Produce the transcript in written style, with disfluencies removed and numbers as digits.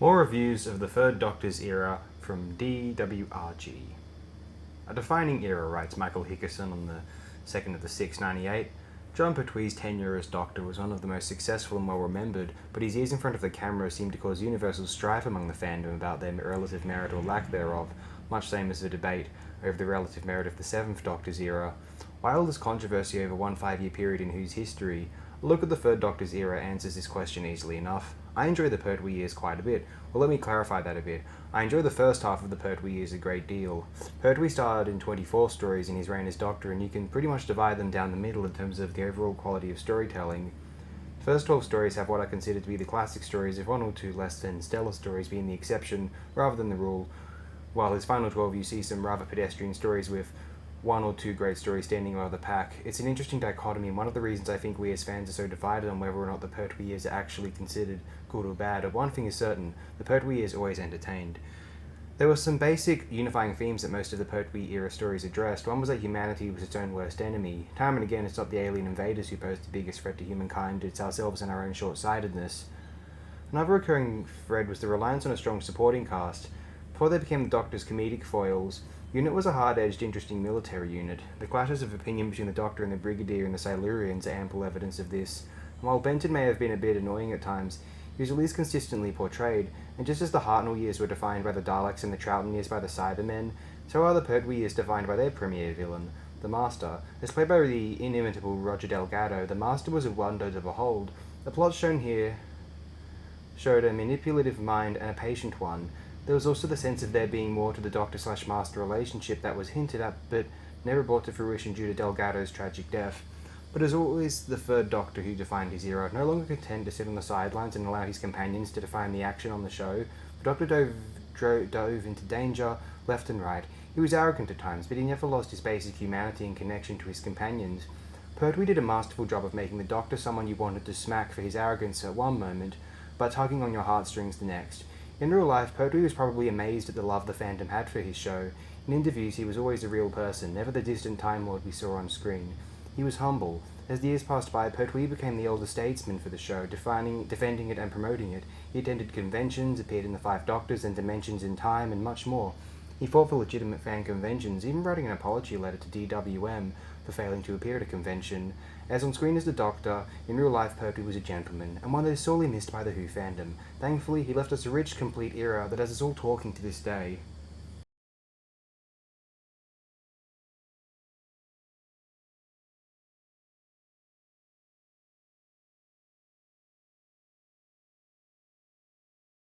More reviews of the Third Doctor's era from DWRG. A defining era, writes Michael Hickerson on the 2nd of the 6th, 98. John Pertwee's tenure as Doctor was one of the most successful and well-remembered, but his years in front of the camera seemed to cause universal strife among the fandom about their relative merit or lack thereof, much same as the debate over the relative merit of the Seventh Doctor's era. While there's controversy over one 5-year period in Who's history, a look at the Third Doctor's era answers this question easily enough. I enjoy the Pertwee years quite a bit. Well, let me clarify that a bit. I enjoy the first half of the Pertwee years a great deal. Pertwee started in 24 stories in his reign as Doctor, and you can pretty much divide them down the middle in terms of the overall quality of storytelling. The first 12 stories have what I consider to be the classic stories, with one or two less than stellar stories being the exception rather than the rule, while his final 12 you see some rather pedestrian stories with one or two great stories standing out of the pack. It's an interesting dichotomy, and one of the reasons I think we as fans are so divided on whether or not the Pertwee years are actually considered good or bad. But one thing is certain, the Pertwee years always entertained. There were some basic unifying themes that most of the Pertwee era stories addressed. One was that humanity was its own worst enemy. Time and again, it's not the alien invaders who pose the biggest threat to humankind, it's ourselves and our own short-sightedness. Another recurring thread was the reliance on a strong supporting cast. Before they became the Doctor's comedic foils, Unit was a hard-edged, interesting military unit. The clashes of opinion between the Doctor and the Brigadier and the Silurians are ample evidence of this. And while Benton may have been a bit annoying at times, he was at least consistently portrayed, and just as the Hartnell years were defined by the Daleks and the Troughton years by the Cybermen, so are the Pertwee years defined by their premier villain, the Master. As played by the inimitable Roger Delgado, the Master was a wonder to behold. The plot shown here showed a manipulative mind and a patient one. There was also the sense of there being more to the Doctor/Master relationship that was hinted at, but never brought to fruition due to Delgado's tragic death. But as always, the Third Doctor who defined his era, no longer content to sit on the sidelines and allow his companions to define the action on the show, the Doctor dove into danger left and right. He was arrogant at times, but he never lost his basic humanity and connection to his companions. Pertwee did a masterful job of making the Doctor someone you wanted to smack for his arrogance at one moment, but tugging on your heartstrings the next. In real life, Pertwee was probably amazed at the love the fandom had for his show. In interviews, he was always a real person, never the distant Time Lord we saw on screen. He was humble. As the years passed by, Pertwee became the elder statesman for the show, defending it and promoting it. He attended conventions, appeared in the Five Doctors and Dimensions in Time, and much more. He fought for legitimate fan conventions, even writing an apology letter to DWM for failing to appear at a convention. As on screen as the Doctor, in real life Pertwee was a gentleman, and one that is sorely missed by the Who fandom. Thankfully, he left us a rich, complete era that has us all talking to this day.